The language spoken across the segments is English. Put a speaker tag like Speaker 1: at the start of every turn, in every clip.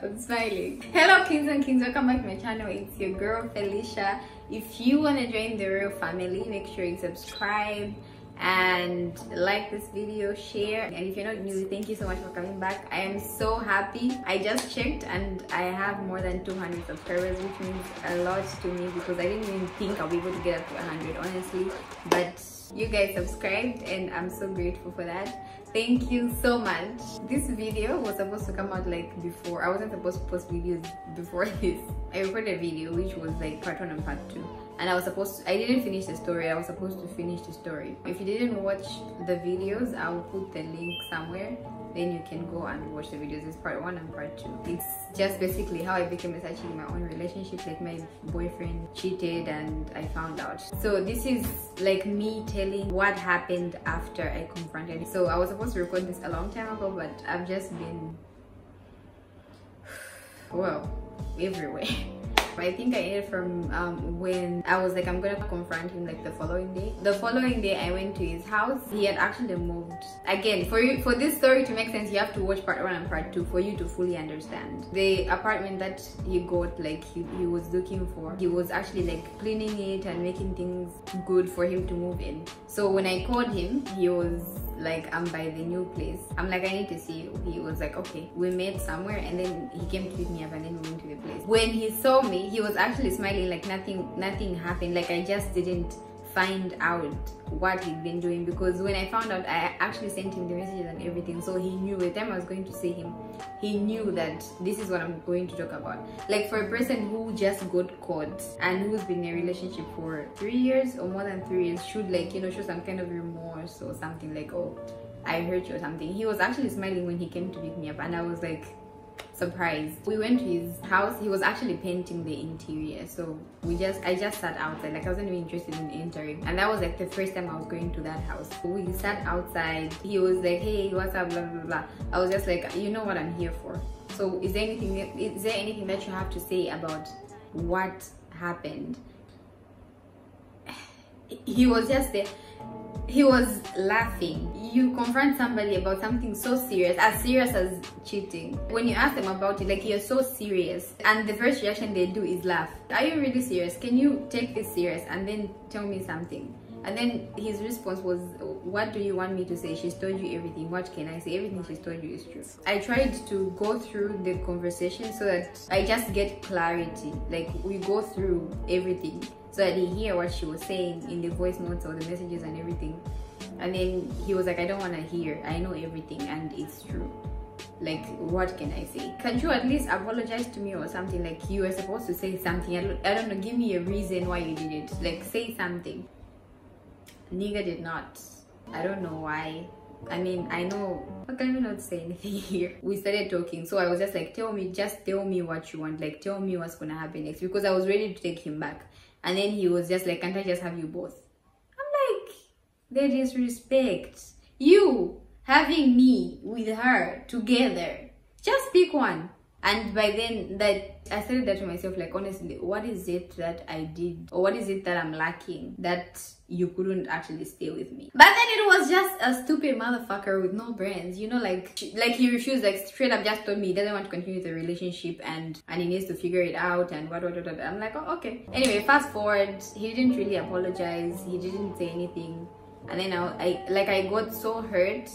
Speaker 1: I'm smiling. Hello kings and queens, welcome back to my channel. It's your girl Felicia. If you want to join the real family, make sure you subscribe and like this video, share, and if you're not new, thank you so much for coming back. I am so happy. I just checked and I have more than 200 subscribers, which means a lot to me because I didn't even think I'll be able to get up to 100, honestly, but you guys subscribed and I'm so grateful for that. Thank you so much. This video was supposed to come out like before. I wasn't supposed to post videos before this. I recorded a video which was like part 1 and part 2, and I didn't finish the story. I was supposed to finish the story. If you didn't watch the videos, I'll put the link somewhere, then you can go and watch the videos. It's part 1 and part 2. It's just basically how I became a sidechick in my own relationship. Like my boyfriend cheated and I found out. So this is like me telling what happened after I confronted him. So I was supposed to record this a long time ago, but I've just been, well, everywhere. I think I ended from when I was like, I'm gonna confront him like the following day. The following day I went to his house. He had actually moved. Again, for this story to make sense, you have to watch part 1 and part 2 for you to fully understand. The apartment that he got, like he was looking for, he was actually like cleaning it and making things good for him to move in. So when I called him, he was like, I'm by the new place. I'm like, I need to see you. He was like, okay. We met somewhere and then he came to pick me up and then we went to the place. When he saw me, he was actually smiling like nothing happened. Like I just didn't find out what he'd been doing, because when I found out, I actually sent him the messages and everything, so he knew. The time I was going to see him, he knew that this is what I'm going to talk about. Like for a person who just got caught and who's been in a relationship for 3 years or more than 3 years should, like, you know, show some kind of remorse or something, like, oh, I hurt you or something. He was actually smiling when he came to pick me up and I was like surprised. We went to his house. He was actually painting the interior, so I just sat outside. Like I wasn't even interested in entering, and that was like the first time I was going to that house. We sat outside. He was like, hey, what's up, blah blah blah. I was just like, you know what I'm here for. So is there anything that you have to say about what happened? He was just there. He was laughing. You confront somebody about something so serious as cheating. When you ask them about it, like, you're so serious, and the first reaction they do is laugh. Are you really serious? Can you take this serious and then tell me something? And then his response was, what do you want me to say? She's told you everything. What can I say? Everything she's told you is true. I tried to go through the conversation so that I just get clarity. Like we go through everything so that he hear what she was saying in the voice notes or the messages and everything. And then he was like, I don't want to hear. I know everything and it's true. Like, what can I say? Can't you at least apologize to me or something? Like, you were supposed to say something. I don't know, give me a reason why you did it. Like, say something. Nigga did not. I don't know why. I mean, I know I can not say anything here. We started talking, so I was just like, just tell me what you want. Like, tell me what's gonna happen next, because I was ready to take him back. And then he was just like, can't I just have you both? I'm like, the disrespect. You having me with her together, just pick one. And by then, that I said that to myself, like, honestly, what is it that I did, or what is it that I'm lacking that you couldn't actually stay with me? But then it was just a stupid motherfucker with no brains, you know, like he refused, like straight up just told me he doesn't want to continue the relationship and he needs to figure it out and what. I'm like, oh, okay. Anyway, fast forward, he didn't really apologize, he didn't say anything, and then I got so hurt.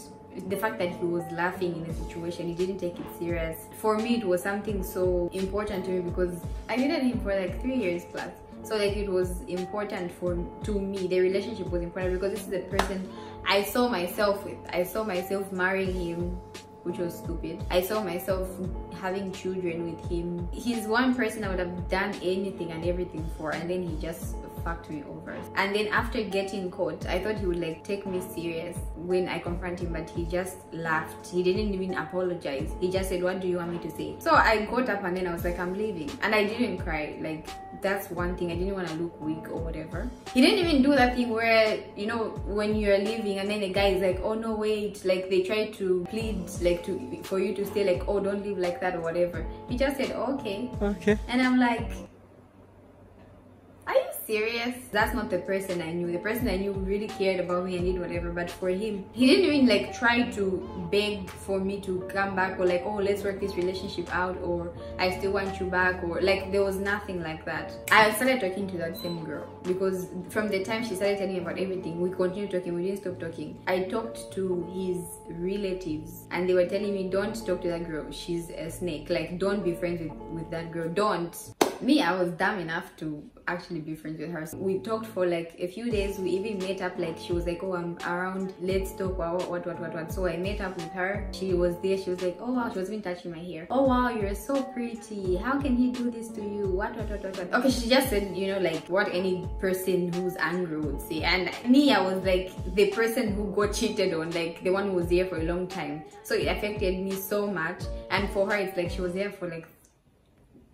Speaker 1: The fact that he was laughing in a situation, he didn't take it serious. For me, it was something so important to me because I dated him for like 3 years plus. So like it was important to me. The relationship was important because this is the person I saw myself with. I saw myself marrying him, which was stupid. I saw myself having children with him. He's one person I would have done anything and everything for, and then he just fucked me over. And then after getting caught, I thought he would like take me serious when I confront him, but he just laughed. He didn't even apologize. He just said, what do you want me to say? So I got up and then I was like, I'm leaving. And I didn't cry. Like, that's one thing. I didn't want to look weak or whatever. He didn't even do that thing where, you know, when you're leaving and then the guy is like, oh no, wait, like they try to plead like for you to stay, like, oh, don't leave like that or whatever. He just said, okay. And I'm like, are you serious, that's not the person I knew. The person I knew really cared about me and did whatever, but for him, he didn't even like try to beg for me to come back, or like, oh, let's work this relationship out, or I still want you back, or like, there was nothing like that. I started talking to that same girl because from the time she started telling me about everything, we continued talking, we didn't stop talking. I talked to his relatives and they were telling me, don't talk to that girl, she's a snake, like don't be friends with that girl, don't. Me, I was dumb enough to actually be friends with her. So we talked for like a few days. We even met up, like she was like, oh, I'm around, let's talk, what. So I met up with her. She was there. She was like, oh wow, she was even touching my hair. Oh wow, you're so pretty, how can he do this to you, what. Okay, she just said, you know, like what any person who's angry would say. And me, I was like the person who got cheated on, like the one who was there for a long time, so it affected me so much. And for her, it's like she was there for like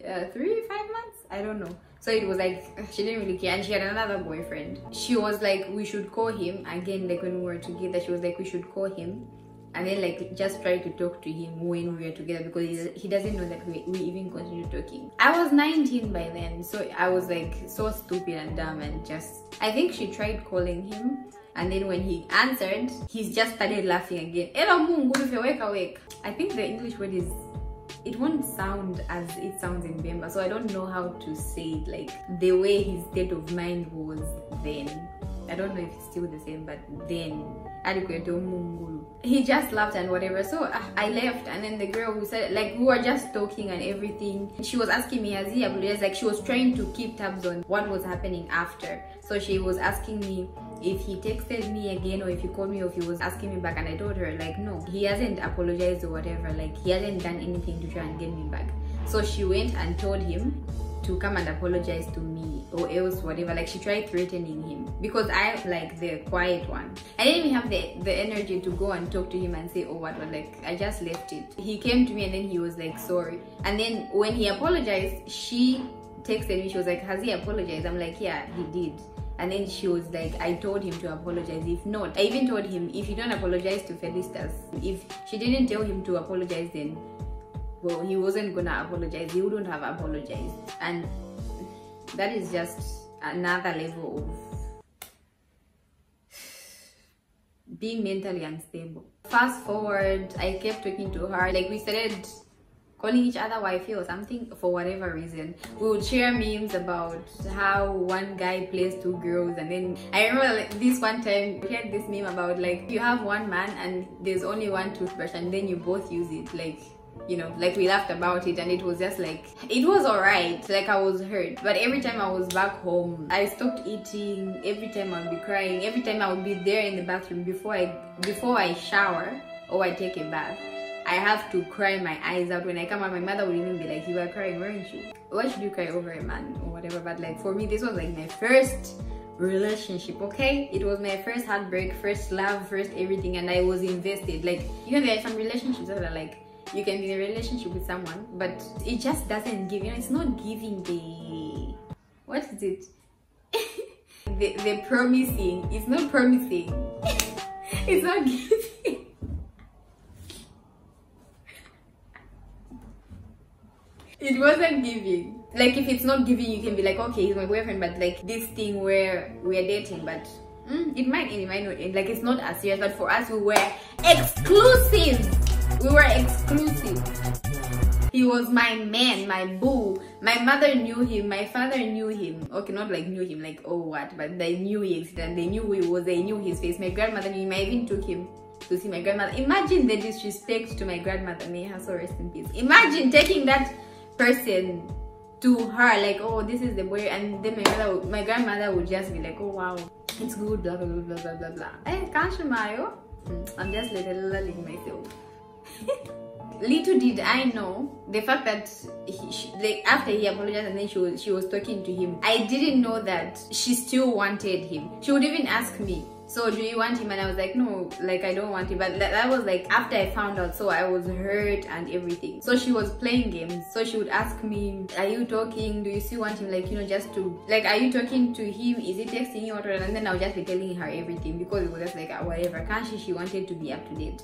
Speaker 1: 3-5 months, I don't know. So it was like she didn't really care, and she had another boyfriend. She was like, we should call him again, like when we were together. She was like, we should call him and then like just try to talk to him when we were together, because he doesn't know that we even continue talking. I was 19 by then, so I was like so stupid and dumb, and just, I think she tried calling him, and then when he answered, he just started laughing again. Hello Mungu, if you're awake. I think the English word is, it won't sound as it sounds in Bemba, so I don't know how to say it, like the way his state of mind was then. I don't know if it's still the same, but then he just laughed and whatever. So I left, and then the girl who said, like, we were just talking and everything, she was asking me, has he apologized? Like she was trying to keep tabs on what was happening after. So she was asking me if he texted me again, or if he called me, or if he was asking me back. And I told her like, no, he hasn't apologized or whatever, like he hasn't done anything to try and get me back. So she went and told him to come and apologize to me, or else whatever. Like she tried threatening him, because I'm like the quiet one. I didn't even have the energy to go and talk to him and say, oh what, like I just left it. He came to me and then he was like, sorry. And then when he apologized, she texted me, she was like, has he apologized? I'm like, yeah, he did. And then she was like, I told him to apologize. If not, I even told him, if you don't apologize to Felicitas, if she didn't tell him to apologize, then well, he wasn't gonna apologize, he wouldn't have apologized. And that is just another level of being mentally unstable. Fast forward, I kept talking to her, like we started calling each other wifey or something for whatever reason. We would share memes about how one guy plays two girls, and then I remember like, this one time we had this meme about like, you have one man and there's only one toothbrush, and then you both use it, like, you know, like we laughed about it, and it was just like, it was alright, like I was hurt. But every time I was back home, I stopped eating, every time I would be crying, every time I would be there in the bathroom before I shower or I take a bath, I have to cry my eyes out. When I come out, my mother would even be like, you were crying, weren't you? Why should you cry over a man or whatever? But like for me, this was like my first relationship, okay? It was my first heartbreak, first love, first everything, and I was invested. Like, you know, there are some relationships that are like, you can be in a relationship with someone, but it just doesn't give, you know, it's not giving the, what is it? the promising, it's not promising. It's not giving. It wasn't giving. Like if it's not giving, you can be like, okay, he's my boyfriend, but like this thing where we're dating, but it might end, it might not end. Like it's not as serious, but for us, we were exclusive. We were exclusive. He was my man, my boo. My mother knew him, my father knew him. Okay, not like knew him, like, oh what, but they knew he existed, and they knew who he was, they knew his face. My grandmother knew him. I even took him to see my grandmother. Imagine the disrespect to my grandmother, may her soul rest in peace. Imagine taking that person to her, like, oh, this is the boy, and then my grandmother would just be like, oh wow, it's good, blah blah blah blah blah blah. Hey, I'm just lulling myself. Little did I know the fact that like after he apologized and then she was talking to him, I didn't know that she still wanted him. She would even ask me, so do you want him? And I was like, no, like I don't want him. But that was like after I found out, so I was hurt and everything. So she was playing games, so she would ask me, are you talking, do you still want him, like, you know, just to like, are you talking to him, is he texting you, or and then I would just be telling her everything, because it was just like whatever. Can't she wanted to be up to date.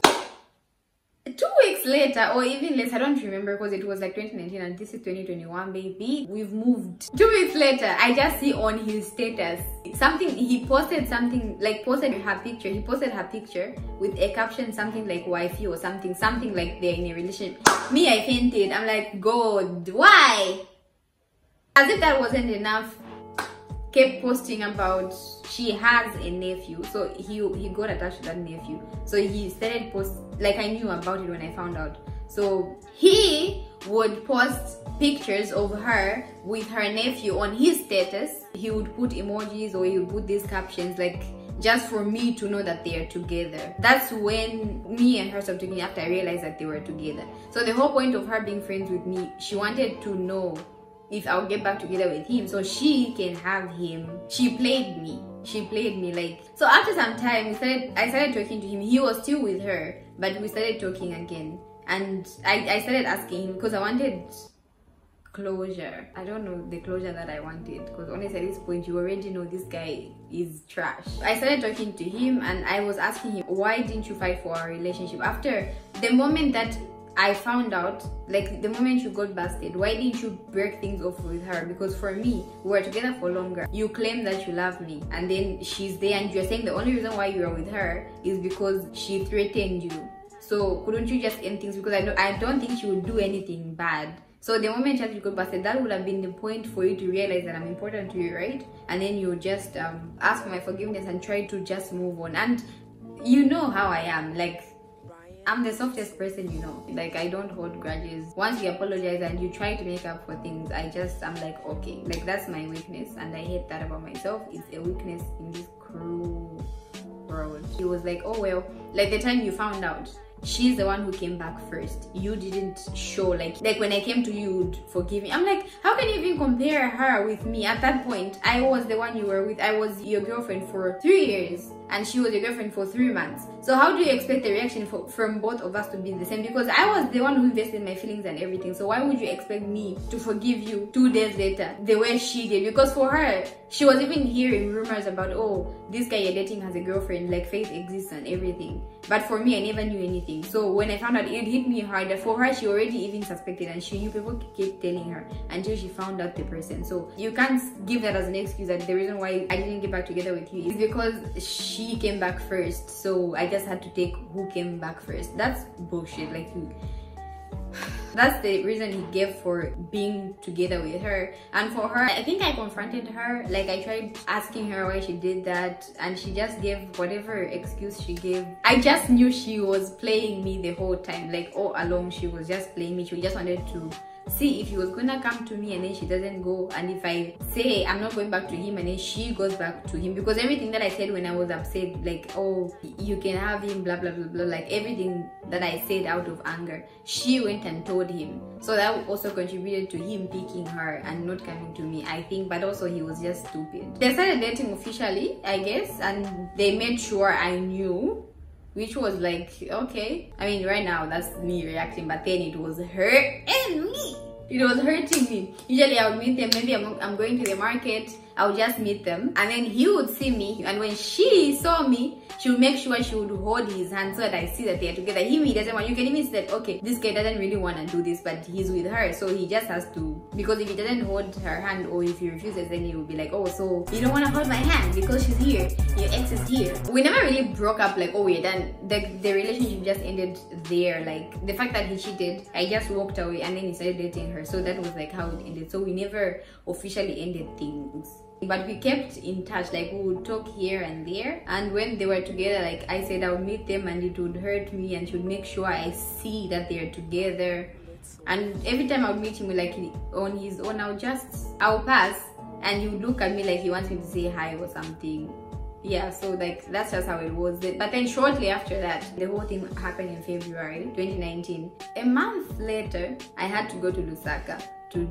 Speaker 1: 2 weeks later, or even less, I don't remember, because it was like 2019 and this is 2021, baby. We've moved. 2 weeks later, I just see on his status something. He posted something, like posted her picture. He posted her picture with a caption something like wifey or something like they're in a relationship. Me, I fainted. I'm like, God, why? As if that wasn't enough, kept posting about she has a nephew, so he got attached to that nephew, so he started post, like I knew about it when I found out. So he would post pictures of her with her nephew on his status. He would put emojis, or he would put these captions, like just for me to know that they are together. That's when me and her stopped talking, after I realized that they were together. So the whole point of her being friends with me, she wanted to know if I'll get back together with him so she can have him. She played me like. So after some time, I started talking to him. He was still with her, but we started talking again, and I started asking him, because I wanted closure. I don't know the closure that I wanted, because honestly at this point you already know this guy is trash. I started talking to him and I was asking him, why didn't you fight for our relationship? After the moment that I found out, like the moment you got busted, why didn't you break things off with her? Because for me, we were together for longer. You claim that you love me, and then she's there and you're saying the only reason why you are with her is because she threatened you. So couldn't you just end things? Because I don't think she would do anything bad. So the moment you got busted, that would have been the point for you to realize that I'm important to you, right? And then you just ask for my forgiveness and try to just move on. And you know how I am, like I'm the softest person, you know, like I don't hold grudges. Once you apologize and you try to make up for things, I'm like, okay, like that's my weakness, and I hate that about myself. It's a weakness in this cruel world. He was like, oh well, like the time you found out, she's the one who came back first. You didn't show, like when I came to you, you'd forgive me. I'm like, how can you even compare her with me? At that point, I was the one you were with. I was your girlfriend for 3 years and she was your girlfriend for 3 months. So how do you expect the reaction from both of us to be the same? Because I was the one who invested my feelings and everything. So why would you expect me to forgive you 2 days later the way she did? Because for her, she was even hearing rumors about, oh, this guy you're dating has a girlfriend, like faith exists and everything. But for me, I never knew anything. So when I found out, it hit me harder. For her, she already even suspected, and she knew, people kept telling her until she found out the person. So you can't give that as an excuse that the reason why I didn't get back together with you is because she came back first. So I just had to take who came back first. That's bullshit. Like, that's the reason he gave for being together with her. And for her, I think I confronted her. Like I tried asking her why she did that, and she just gave whatever excuse she gave. I just knew she was playing me the whole time. Like all along, she was just playing me. She just wanted to see if he was gonna come to me and then she doesn't go, and if I say I'm not going back to him and then she goes back to him. Because everything that I said when I was upset, like, oh, you can have him, blah blah blah blah, like everything that I said out of anger, she went and told him. So that also contributed to him picking her and not coming to me, I think. But also he was just stupid. They started dating officially, I guess, and they made sure I knew, which was like, okay. I mean, right now that's me reacting, but then it was hurting me. It was hurting me. Usually I would meet them, maybe I'm going to the market, I would just meet them, and then he would see me, and when she saw me, she would make sure she would hold his hand so that I see that they are together. He doesn't want, you can even see that, okay, this guy doesn't really want to do this, but he's with her, so he just has to. Because if he doesn't hold her hand, or if he refuses, then he will be like, oh, so you don't want to hold my hand because she's here, your ex is here. We never really broke up like, oh, we're done. The relationship just ended there. Like the fact that he cheated, I just walked away, and then he started dating her, so that was like how it ended. So we never officially ended things, but we kept in touch. Like we would talk here and there, and when they were together, like I said, I would meet them and it would hurt me, and she would make sure I see that they're together. And every time I would meet him, like on his own, I'll pass and he would look at me like he wants me to say hi or something. Yeah, so like that's just how it was. But then shortly after that, the whole thing happened in February 2019. A month later, I had to go to Lusaka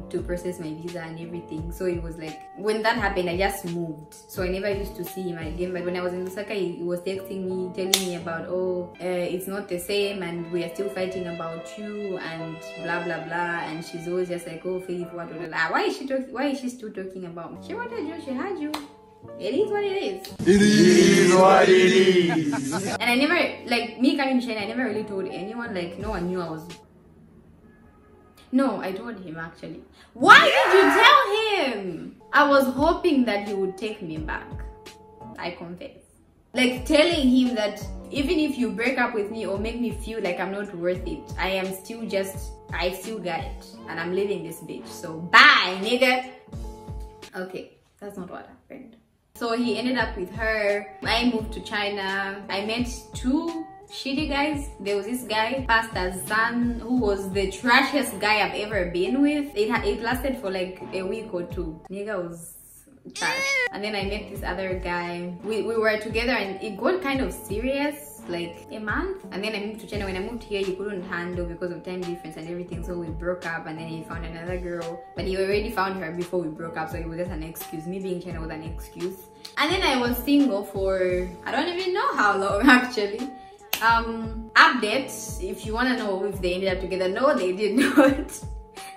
Speaker 1: to process my visa and everything. So it was like, when that happened, I just moved, so I never used to see him again. But when I was in Lusaka, he was texting me, telling me about, oh, it's not the same, and we are still fighting about you, and blah blah blah. And she's always just like, oh, Faith, what blah, blah. Why is she still talking about me? She wanted you, she had you. It is what it is.
Speaker 2: It is what it is.
Speaker 1: And I never, like, me coming to China, I never really told anyone. Like, no one knew I was... No, I told him actually. Why did you tell him? I was hoping that he would take me back. I confess. Like, telling him that even if you break up with me or make me feel like I'm not worth it, I am still just... I still got it. And I'm leaving this bitch. So, bye, nigga. Okay, that's not what happened. So he ended up with her. I moved to China. I met two shitty guys. There was this guy, Pastor's son, who was the trashiest guy I've ever been with. It lasted for like a week or two. Nigga was trash. And then I met this other guy. We were together and it got kind of serious, like a month. And then I moved to China. When I moved here, he couldn't handle because of time difference and everything, so we broke up. And then he found another girl, but he already found her before we broke up, so it was just an excuse. Me being in China was an excuse. And then I was single for I don't even know how long actually. Updates, if you want to know if they ended up together. No, they did not.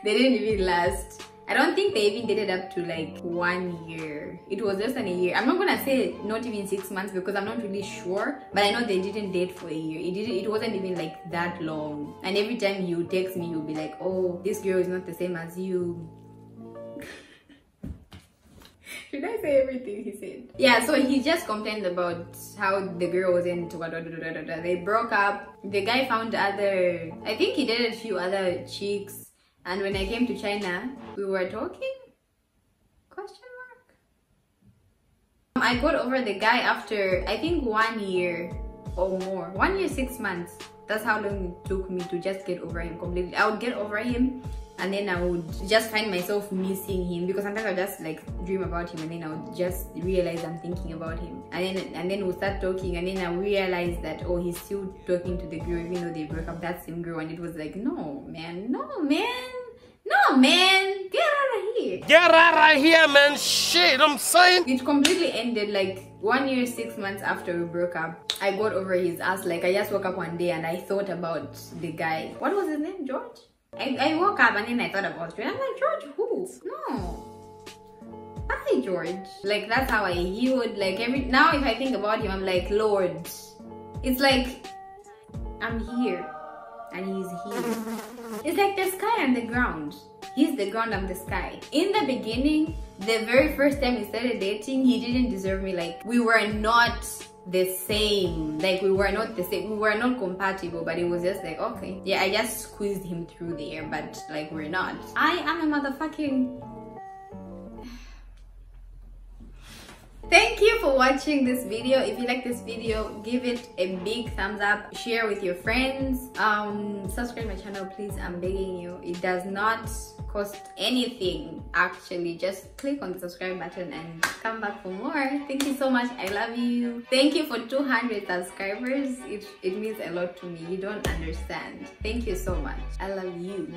Speaker 1: They didn't even last. I don't think they even dated up to like 1 year. It was less than a year. I'm not gonna say not even 6 months because I'm not really sure, but I know they didn't date for a year. It wasn't even like that long. And every time you text me, you'll be like, oh, this girl is not the same as you. Should I say everything he said? Yeah, so he just complained about how the girl was into they broke up. The guy found other, I think he dated a few other chicks. And when I came to China, we were talking? Question mark? I got over the guy after, I think 1 year or more. 1 year, 6 months. That's how long it took me to just get over him completely. I would get over him and then I would just find myself missing him because sometimes I would just like dream about him and then I would just realize I'm thinking about him. And then we'll start talking and then I realized that, oh, he's still talking to the girl even though they broke up, that same girl. And it was like, no, man, no, man. No, man, get out of here.
Speaker 2: Get out of here, man. Shit, I'm saying.
Speaker 1: It completely ended like 1 year, 6 months after we broke up. I got over his ass. Like, I just woke up one day and I thought about the guy. What was his name? George? I woke up and then I thought about George. I'm like, George who? No. Hi, George. Like, that's how he would, like, now if I think about him, I'm like, Lord. It's like, I'm here. And he's here. It's like the sky and the ground. He's the ground, I'm the sky. In the beginning, the very first time we started dating, he didn't deserve me. Like, we were not the same. Like, we were not the same. We were not compatible, but it was just like, okay. Yeah, I just squeezed him through there, but like, we're not. I am a motherfucking... Thank you for watching this video. If you like this video, give it a big thumbs up, share with your friends, subscribe my channel please, I'm begging you. It does not cost anything actually. Just click on the subscribe button and come back for more. Thank you so much. I love you. Thank you for 200 subscribers. It means a lot to me. You don't understand. Thank you so much. I love you.